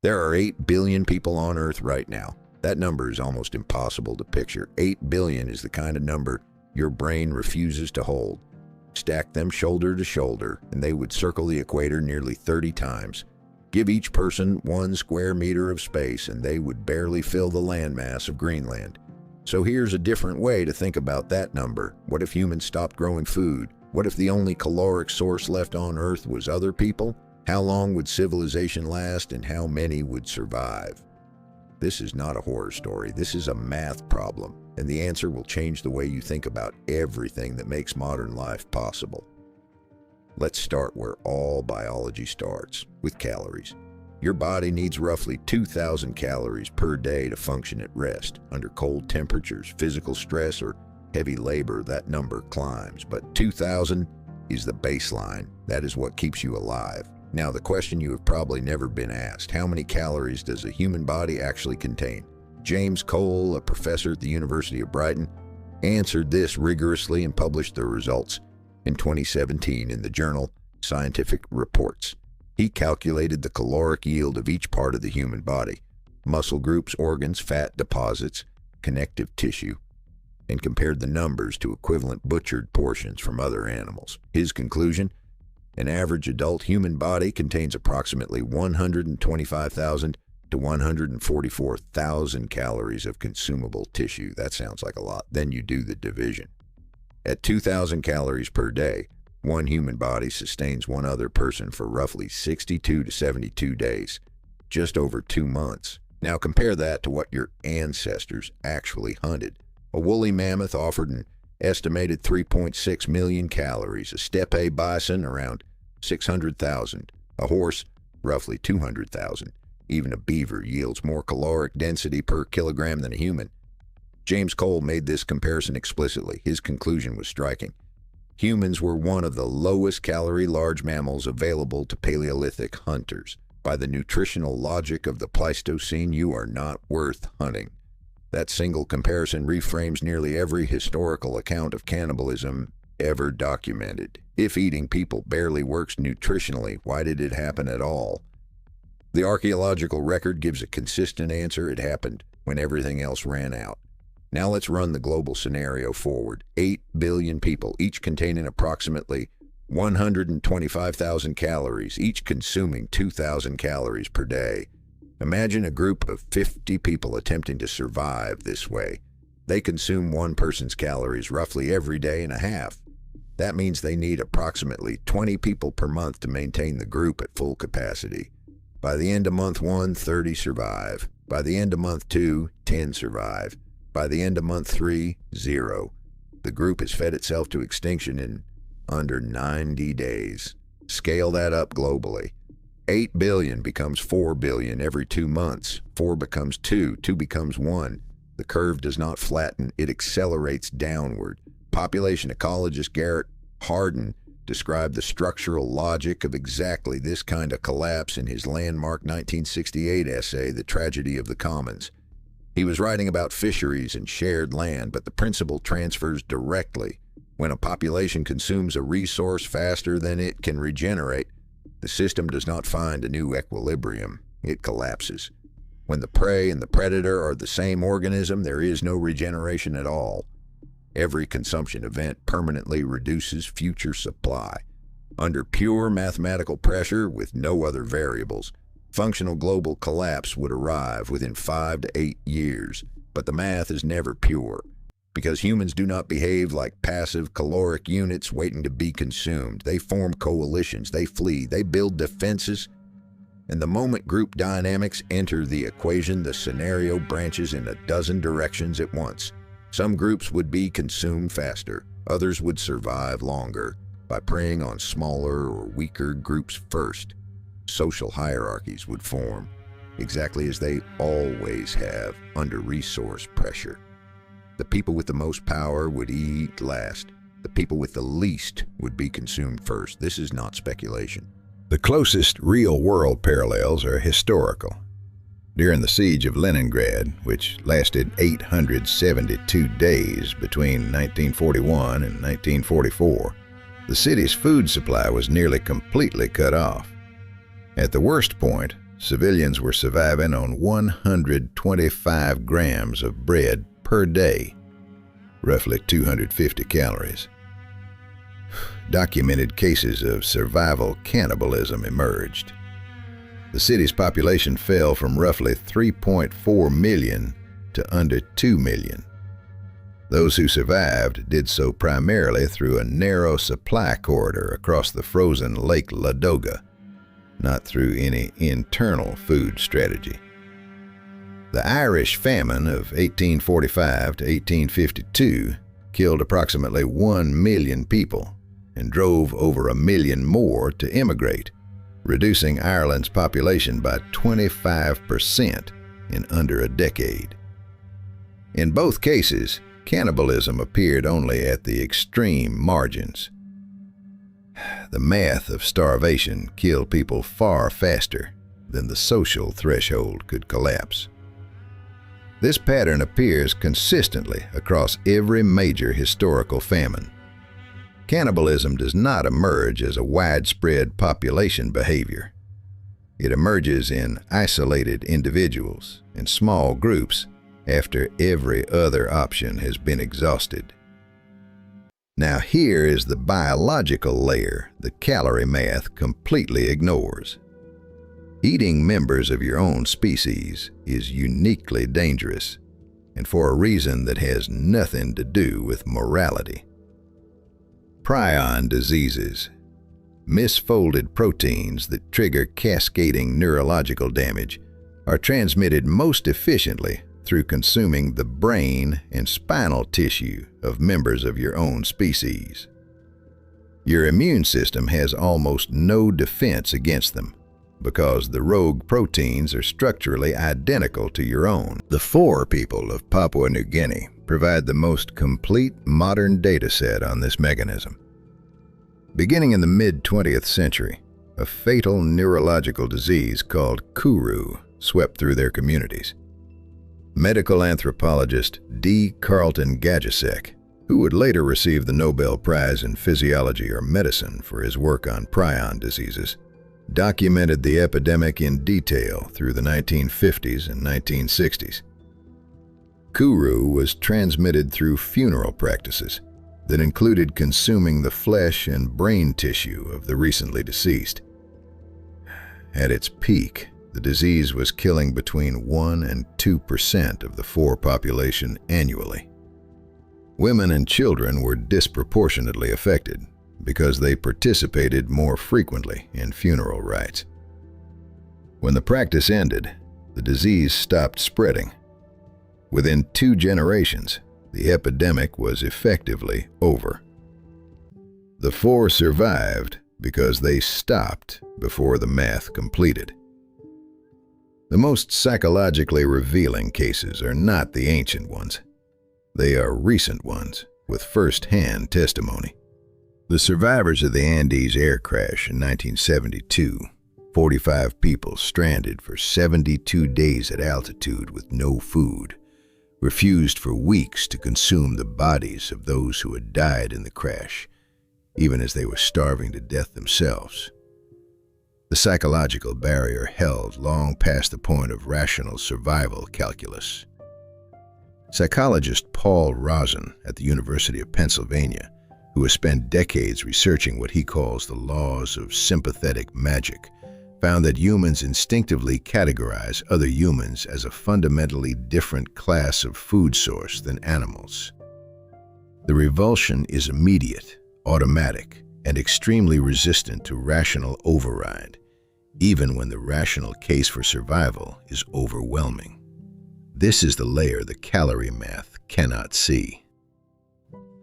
There are 8 billion people on Earth right now. That number is almost impossible to picture. 8 billion is the kind of number your brain refuses to hold. Stack them shoulder to shoulder, and they would circle the equator nearly 30 times. Give each person 1 square meter of space, and they would barely fill the landmass of Greenland. So here's a different way to think about that number. What if humans stopped growing food? What if the only caloric source left on Earth was other people? How long would civilization last, and how many would survive? This is not a horror story. This is a math problem, and the answer will change the way you think about everything that makes modern life possible. Let's start where all biology starts, with calories. Your body needs roughly 2,000 calories per day to function at rest. Under cold temperatures, physical stress, or heavy labor, that number climbs. But 2,000 is the baseline. That is what keeps you alive. Now, the question you have probably never been asked: how many calories does a human body actually contain? James Cole, a professor at the University of Brighton, answered this rigorously and published the results in 2017 in the journal Scientific Reports. He calculated the caloric yield of each part of the human body: muscle groups, organs, fat deposits, connective tissue, and compared the numbers to equivalent butchered portions from other animals. His conclusion: an average adult human body contains approximately 125,000 to 144,000 calories of consumable tissue. That sounds like a lot. Then you do the division. At 2,000 calories per day, one human body sustains one other person for roughly 62 to 72 days, just over 2 months. Now compare that to what your ancestors actually hunted. A woolly mammoth offered an estimated 3.6 million calories, a steppe bison around 600,000, a horse roughly 200,000. Even a beaver yields more caloric density per kilogram than a human. James Cole made this comparison explicitly. His conclusion was striking. Humans were one of the lowest calorie large mammals available to Paleolithic hunters. By the nutritional logic of the Pleistocene, you are not worth hunting. That single comparison reframes nearly every historical account of cannibalism ever documented. If eating people barely works nutritionally, why did it happen at all? The archaeological record gives a consistent answer: it happened when everything else ran out. Now let's run the global scenario forward. 8 billion people, each containing approximately 125,000 calories, each consuming 2,000 calories per day. Imagine a group of 50 people attempting to survive this way. They consume one person's calories roughly every day and a half. That means they need approximately 20 people per month to maintain the group at full capacity. By the end of month 1, 30 survive. By the end of month 2, 10 survive. By the end of month 3, 0. The group has fed itself to extinction in under 90 days. Scale that up globally. 8 billion becomes 4 billion every 2 months. 4 becomes 2, 2 becomes 1. The curve does not flatten, it accelerates downward. Population ecologist Garrett Hardin described the structural logic of exactly this kind of collapse in his landmark 1968 essay, The Tragedy of the Commons. He was writing about fisheries and shared land, but the principle transfers directly. When a population consumes a resource faster than it can regenerate, the system does not find a new equilibrium. It collapses. When the prey and the predator are the same organism, there is no regeneration at all. Every consumption event permanently reduces future supply. Under pure mathematical pressure, with no other variables, functional global collapse would arrive within 5 to 8 years. But the math is never pure, because humans do not behave like passive caloric units waiting to be consumed. They form coalitions, they flee, they build defenses, and the moment group dynamics enter the equation, the scenario branches in a dozen directions at once. Some groups would be consumed faster, others would survive longer by preying on smaller or weaker groups first. Social hierarchies would form, exactly as they always have under resource pressure. The people with the most power would eat last. The people with the least would be consumed first. This is not speculation. The closest real-world parallels are historical. During the siege of Leningrad, which lasted 872 days between 1941 and 1944, the city's food supply was nearly completely cut off. At the worst point, civilians were surviving on 125 grams of bread per day, roughly 250 calories. Documented cases of survival cannibalism emerged. The city's population fell from roughly 3.4 million to under 2 million. Those who survived did so primarily through a narrow supply corridor across the frozen Lake Ladoga, not through any internal food strategy. The Irish famine of 1845 to 1852 killed approximately 1 million people and drove over 1 million more to immigrate, reducing Ireland's population by 25% in under a decade. In both cases, cannibalism appeared only at the extreme margins. The math of starvation killed people far faster than the social threshold could collapse. This pattern appears consistently across every major historical famine. Cannibalism does not emerge as a widespread population behavior. It emerges in isolated individuals and small groups after every other option has been exhausted. Now here is the biological layer the calorie math completely ignores. Eating members of your own species is uniquely dangerous, and for a reason that has nothing to do with morality. Prion diseases, misfolded proteins that trigger cascading neurological damage, are transmitted most efficiently through consuming the brain and spinal tissue of members of your own species. Your immune system has almost no defense against them because the rogue proteins are structurally identical to your own. The Fore people of Papua New Guinea provide the most complete modern data set on this mechanism. Beginning in the mid-20th century, a fatal neurological disease called Kuru swept through their communities. Medical anthropologist D. Carlton Gajasek, who would later receive the Nobel Prize in Physiology or Medicine for his work on prion diseases, documented the epidemic in detail through the 1950s and 1960s. Kuru was transmitted through funeral practices that included consuming the flesh and brain tissue of the recently deceased. At its peak, the disease was killing between 1% and 2% of the Fore population annually. Women and children were disproportionately affected because they participated more frequently in funeral rites. When the practice ended, the disease stopped spreading. Within 2 generations, the epidemic was effectively over. The Fore survived because they stopped before the math completed. The most psychologically revealing cases are not the ancient ones. They are recent ones with first-hand testimony. The survivors of the Andes air crash in 1972, 45 people stranded for 72 days at altitude with no food, refused for weeks to consume the bodies of those who had died in the crash, even as they were starving to death themselves. The psychological barrier held long past the point of rational survival calculus. Psychologist Paul Rozin at the University of Pennsylvania, who has spent decades researching what he calls the laws of sympathetic magic, found that humans instinctively categorize other humans as a fundamentally different class of food source than animals. The revulsion is immediate, automatic, and extremely resistant to rational override, even when the rational case for survival is overwhelming. This is the layer the calorie math cannot see.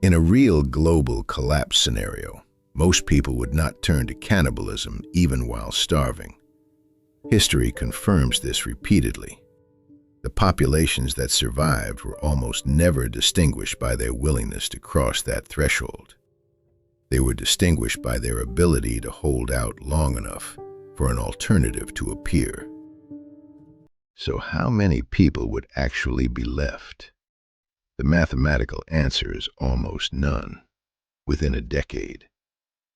In a real global collapse scenario, most people would not turn to cannibalism even while starving. History confirms this repeatedly. The populations that survived were almost never distinguished by their willingness to cross that threshold. They were distinguished by their ability to hold out long enough for an alternative to appear. So how many people would actually be left? The mathematical answer is almost none, within a decade.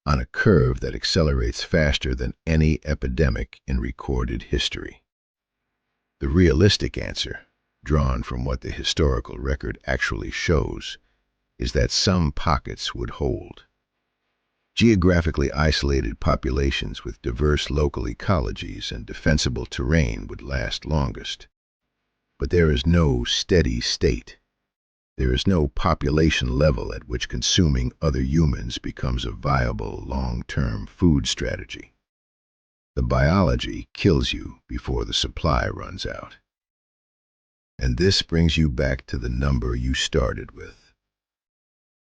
on a curve that accelerates faster than any epidemic in recorded history. The realistic answer, drawn from what the historical record actually shows, is that some pockets would hold. Geographically isolated populations with diverse local ecologies and defensible terrain would last longest. But there is no steady state. There is no population level at which consuming other humans becomes a viable long-term food strategy. The biology kills you before the supply runs out. And this brings you back to the number you started with.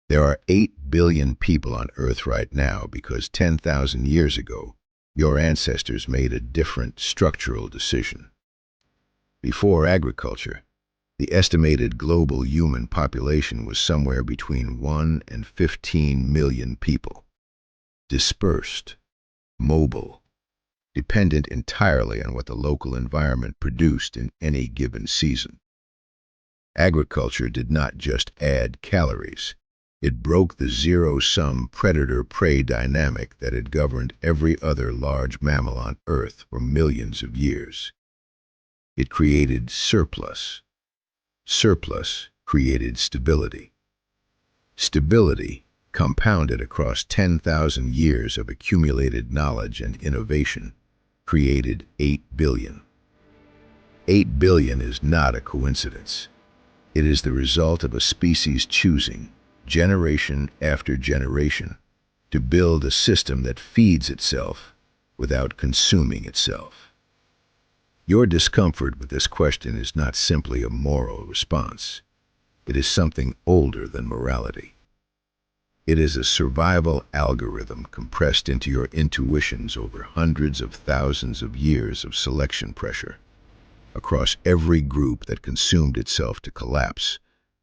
There are 8 billion people on Earth right now because 10,000 years ago, your ancestors made a different structural decision. Before agriculture, the estimated global human population was somewhere between 1 and 15 million people. Dispersed, mobile, dependent entirely on what the local environment produced in any given season. Agriculture did not just add calories. It broke the zero-sum predator-prey dynamic that had governed every other large mammal on Earth for millions of years. It created surplus. Surplus created stability. Stability, compounded across 10,000 years of accumulated knowledge and innovation, created 8 billion. 8 billion is not a coincidence. It is the result of a species choosing, generation after generation, to build a system that feeds itself without consuming itself. Your discomfort with this question is not simply a moral response. It is something older than morality. It is a survival algorithm compressed into your intuitions over hundreds of thousands of years of selection pressure, across every group that consumed itself to collapse,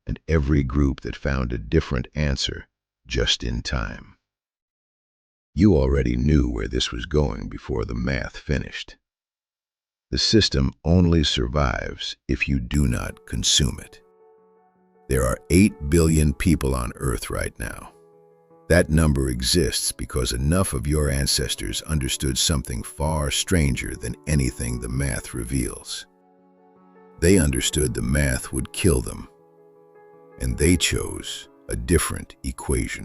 and every group that found a different answer just in time. You already knew where this was going before the math finished. The system only survives if you do not consume it. There are 8 billion people on Earth right now. That number exists because enough of your ancestors understood something far stranger than anything the math reveals. They understood the math would kill them, and they chose a different equation.